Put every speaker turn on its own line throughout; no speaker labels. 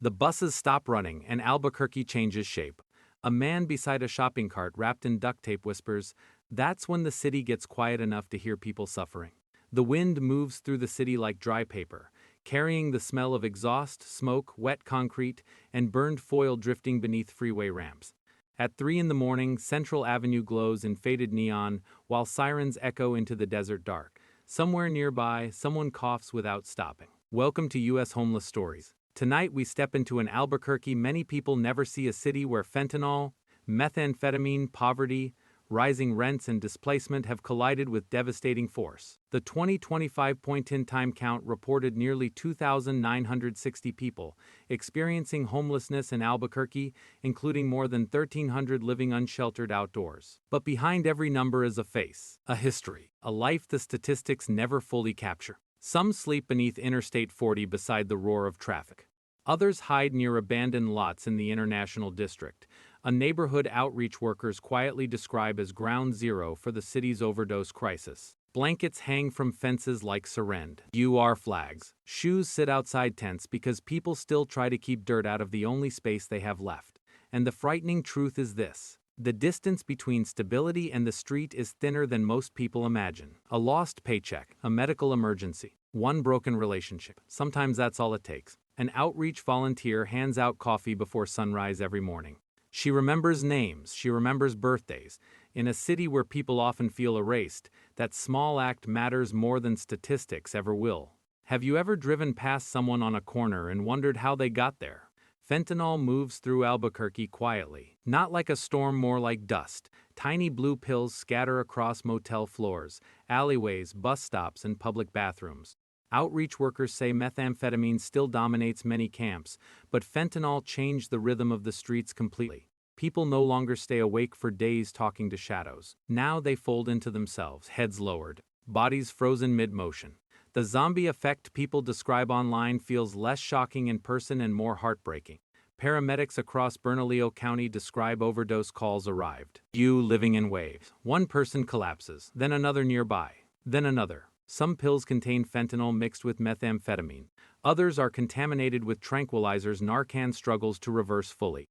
The buses stop running and Albuquerque changes shape. A man beside a shopping cart wrapped in duct tape whispers, "That's when the city gets quiet enough to hear people suffering." The wind moves through the city like dry paper, carrying the smell of exhaust, smoke, wet concrete, and burned foil drifting beneath freeway ramps. At 3 in the morning, Central Avenue glows in faded neon, while sirens echo into the desert dark. Somewhere nearby, someone coughs without stopping. Welcome to U.S. Homeless Stories. Tonight we step into an Albuquerque many people never see, a city where fentanyl, methamphetamine, poverty, rising rents and displacement have collided with devastating force. The 2025 point-in-time count reported nearly 2,960 people experiencing homelessness in Albuquerque, including more than 1,300 living unsheltered outdoors. But behind every number is a face, a history, a life the statistics never fully capture. Some sleep beneath Interstate 40 beside the roar of traffic. Others hide near abandoned lots in the International District, a neighborhood outreach workers quietly describe as ground zero for the city's overdose crisis. Blankets hang from fences like surrend. UR flags. Shoes sit outside tents because people still try to keep dirt out of the only space they have left. And the frightening truth is this: the distance between stability and the street is thinner than most people imagine. A lost paycheck, a medical emergency, one broken relationship. Sometimes that's all it takes. An outreach volunteer hands out coffee before sunrise every morning. She remembers names, she remembers birthdays. In a city where people often feel erased, that small act matters more than statistics ever will. Have you ever driven past someone on a corner and wondered how they got there? Fentanyl moves through Albuquerque quietly, not like a storm, more like dust. Tiny blue pills scatter across motel floors, alleyways, bus stops, and public bathrooms. Outreach workers say methamphetamine still dominates many camps, but fentanyl changed the rhythm of the streets completely. People no longer stay awake for days talking to shadows. Now they fold into themselves, heads lowered, bodies frozen mid-motion. The zombie effect people describe online feels less shocking in person and more heartbreaking. Paramedics across Bernalillo County describe overdose calls arrived. You living in waves. One person collapses, then another nearby, then another. Some pills contain fentanyl mixed with methamphetamine. Others are contaminated with tranquilizers Narcan struggles to reverse fully.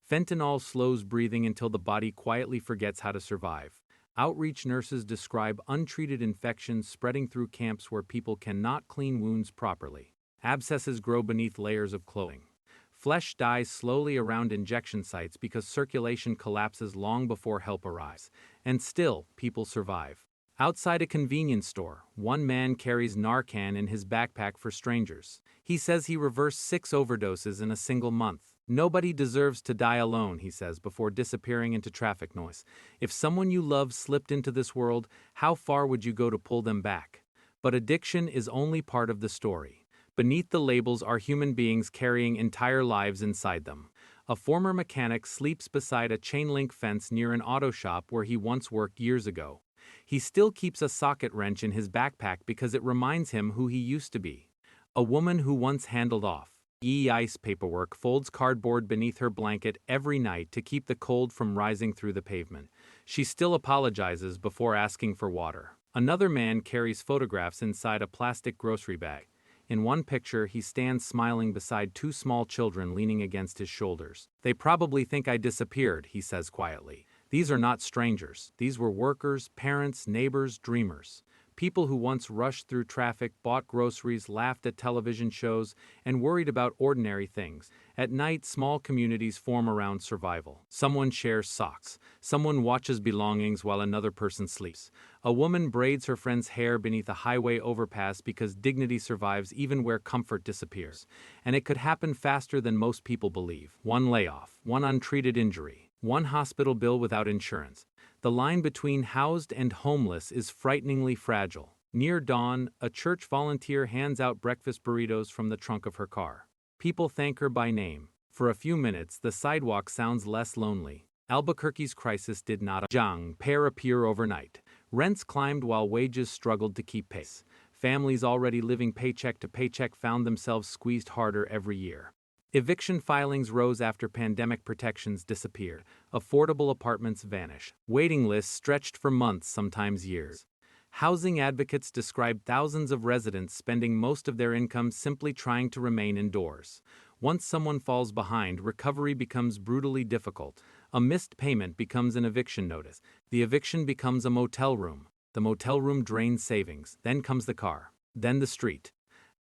Fentanyl slows breathing until the body quietly forgets how to survive. Outreach nurses describe untreated infections spreading through camps where people cannot clean wounds properly. Abscesses grow beneath layers of clothing. Flesh dies slowly around injection sites because circulation collapses long before help arrives. And still, people survive. Outside a convenience store, one man carries Narcan in his backpack for strangers. He says he reversed 6 overdoses in a single month. Nobody deserves to die alone, he says before disappearing into traffic noise. If someone you love slipped into this world, how far would you go to pull them back? But addiction is only part of the story. Beneath the labels are human beings carrying entire lives inside them. A former mechanic sleeps beside a chain-link fence near an auto shop where he once worked years ago. He still keeps a socket wrench in his backpack because it reminds him who he used to be. A woman who once handled off ice paperwork folds cardboard beneath her blanket every night to keep the cold from rising through the pavement. She still apologizes before asking for water. Another man carries photographs inside a plastic grocery bag. In one picture, he stands smiling beside 2 small children leaning against his shoulders. They probably think I disappeared, he says quietly. These are not strangers. These were workers, parents, neighbors, dreamers. People who once rushed through traffic, bought groceries, laughed at television shows, and worried about ordinary things. At night, small communities form around survival. Someone shares socks. Someone watches belongings while another person sleeps. A woman braids her friend's hair beneath a highway overpass because dignity survives even where comfort disappears. And it could happen faster than most people believe. One layoff, one untreated injury, one hospital bill without insurance. The line between housed and homeless is frighteningly fragile. Near dawn, a church volunteer hands out breakfast burritos from the trunk of her car. People thank her by name. For a few minutes, the sidewalk sounds less lonely. Albuquerque's crisis did not appear overnight. Rents climbed while wages struggled to keep pace. Families already living paycheck to paycheck found themselves squeezed harder every year. Eviction filings rose after pandemic protections disappeared. Affordable apartments vanished. Waiting lists stretched for months, sometimes years. Housing advocates describe thousands of residents spending most of their income simply trying to remain indoors. Once someone falls behind, recovery becomes brutally difficult. A missed payment becomes an eviction notice. The eviction becomes a motel room. The motel room drains savings. Then comes the car. Then the street.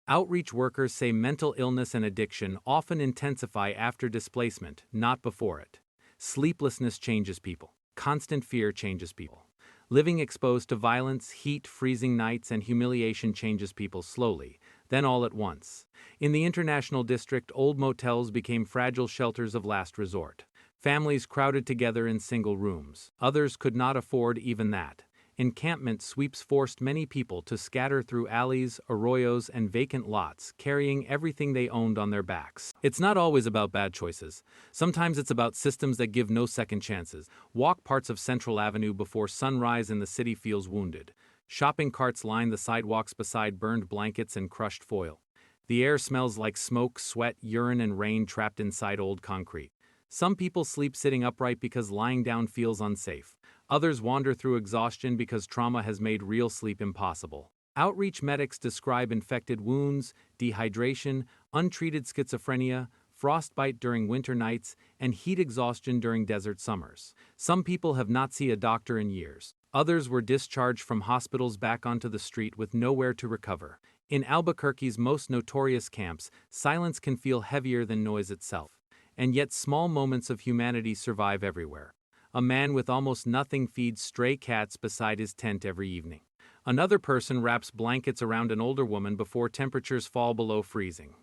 Outreach workers say mental illness and addiction often intensify after displacement, not before it. Sleeplessness changes people. Constant fear changes people. Living exposed to violence, heat, freezing nights, and humiliation changes people slowly, then all at once. In the International District, old motels became fragile shelters of last resort. Families crowded together in single rooms. Others could not afford even that. Encampment sweeps forced many people to scatter through alleys, arroyos, and vacant lots, carrying everything they owned on their backs. It's not always about bad choices. Sometimes it's about systems that give no second chances. Walk parts of Central Avenue before sunrise and the city feels wounded. Shopping carts line the sidewalks beside burned blankets and crushed foil. The air smells like smoke, sweat, urine, and rain trapped inside old concrete. Some people sleep sitting upright because lying down feels unsafe. Others wander through exhaustion because trauma has made real sleep impossible. Outreach medics describe infected wounds, dehydration, untreated schizophrenia, frostbite during winter nights, and heat exhaustion during desert summers. Some people have not seen a doctor in years. Others were discharged from hospitals back onto the street with nowhere to recover. In Albuquerque's most notorious camps, silence can feel heavier than noise itself. And yet small moments of humanity survive everywhere. A man with almost nothing feeds stray cats beside his tent every evening. Another person wraps blankets around an older woman before temperatures fall below freezing.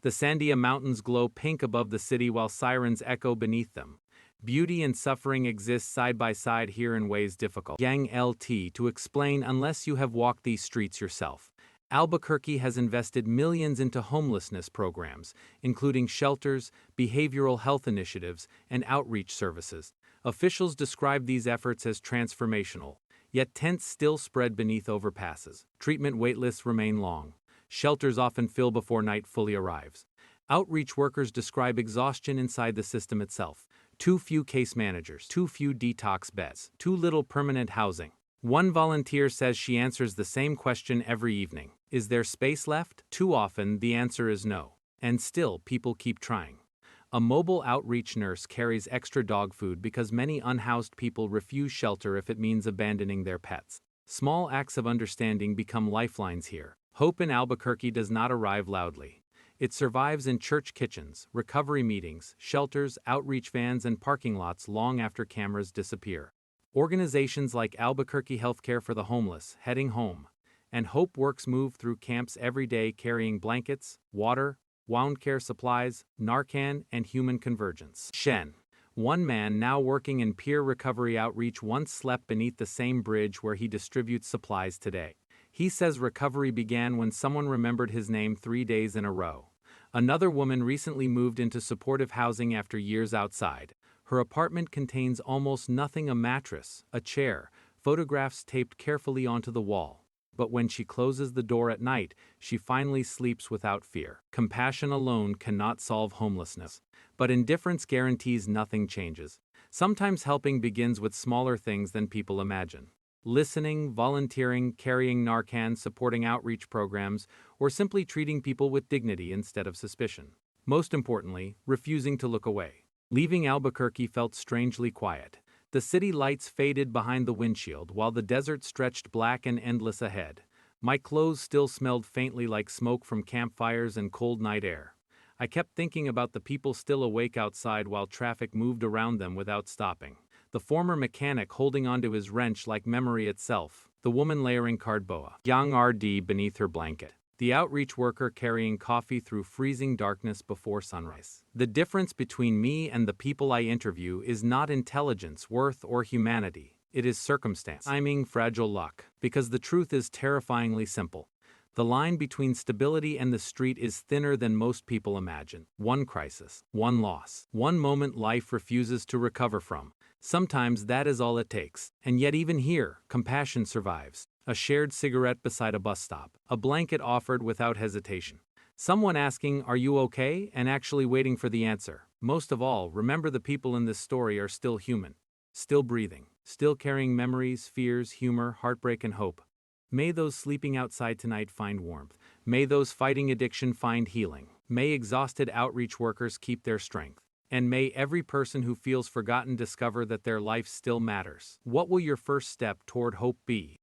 The Sandia Mountains glow pink above the city while sirens echo beneath them. Beauty and suffering exist side by side here in ways difficult. Yang LT to explain unless you have walked these streets yourself. Albuquerque has invested millions into homelessness programs, including shelters, behavioral health initiatives, and outreach services. Officials describe these efforts as transformational, yet tents still spread beneath overpasses. Treatment waitlists remain long. Shelters often fill before night fully arrives. Outreach workers describe exhaustion inside the system itself. Too few case managers, too few detox beds, too little permanent housing. One volunteer says she answers the same question every evening. Is there space left? Too often, the answer is no. And still, people keep trying. A mobile outreach nurse carries extra dog food because many unhoused people refuse shelter if it means abandoning their pets. Small acts of understanding become lifelines here. Hope in Albuquerque does not arrive loudly. It survives in church kitchens, recovery meetings, shelters, outreach vans, and parking lots long after cameras disappear. Organizations like Albuquerque Healthcare for the Homeless, Heading Home, and Hope Works move through camps every day carrying blankets, water, wound care supplies, Narcan, and human convergence. Shen, one man now working in peer recovery outreach, once slept beneath the same bridge where he distributes supplies today. He says recovery began when someone remembered his name 3 days in a row. Another woman recently moved into supportive housing after years outside. Her apartment contains almost nothing: a mattress, a chair, photographs taped carefully onto the wall. But when she closes the door at night, she finally sleeps without fear. Compassion alone cannot solve homelessness, but indifference guarantees nothing changes. Sometimes helping begins with smaller things than people imagine. Listening, volunteering, carrying Narcan, supporting outreach programs, or simply treating people with dignity instead of suspicion. Most importantly, refusing to look away. Leaving Albuquerque felt strangely quiet. The city lights faded behind the windshield while the desert stretched black and endless ahead. My clothes still smelled faintly like smoke from campfires and cold night air. I kept thinking about the people still awake outside while traffic moved around them without stopping. The former mechanic holding onto his wrench like memory itself. The woman layering cardboa, young RD beneath her blanket. The outreach worker carrying coffee through freezing darkness before sunrise. The difference between me and the people I interview is not intelligence, worth, or humanity. It is circumstance, timing, fragile luck. Because the truth is terrifyingly simple. The line between stability and the street is thinner than most people imagine. One crisis, one loss, one moment life refuses to recover from. Sometimes that is all it takes. And yet even here, compassion survives. A shared cigarette beside a bus stop. A blanket offered without hesitation. Someone asking, "Are you okay?" and actually waiting for the answer. Most of all, remember the people in this story are still human. Still breathing. Still carrying memories, fears, humor, heartbreak, and hope. May those sleeping outside tonight find warmth. May those fighting addiction find healing. May exhausted outreach workers keep their strength. And may every person who feels forgotten discover that their life still matters. What will your first step toward hope be?